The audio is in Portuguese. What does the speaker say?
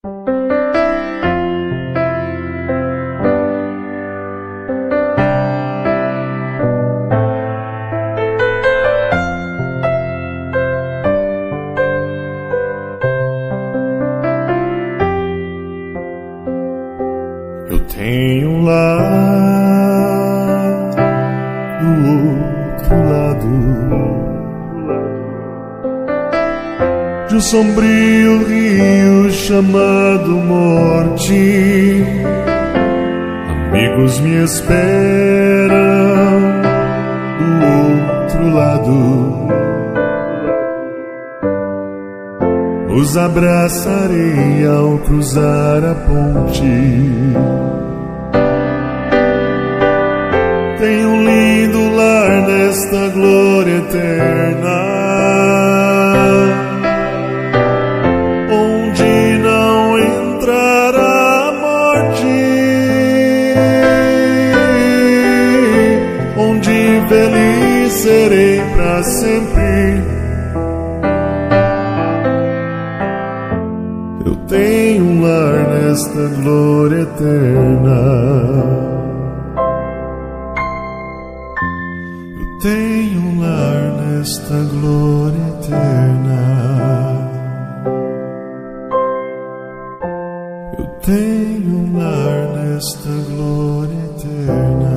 Eu tenho um lar do outro lado de um sombrio rio chamado morte. Amigos me esperam do outro lado. Os abraçarei ao cruzar a ponte. Tenho um lindo lar nesta glória eterna, onde não entrará a morte, onde feliz serei para sempre. Eu tenho um lar nesta glória eterna. Eu tenho um lar nesta glória eterna. Eu tenho um lar nesta glória eterna.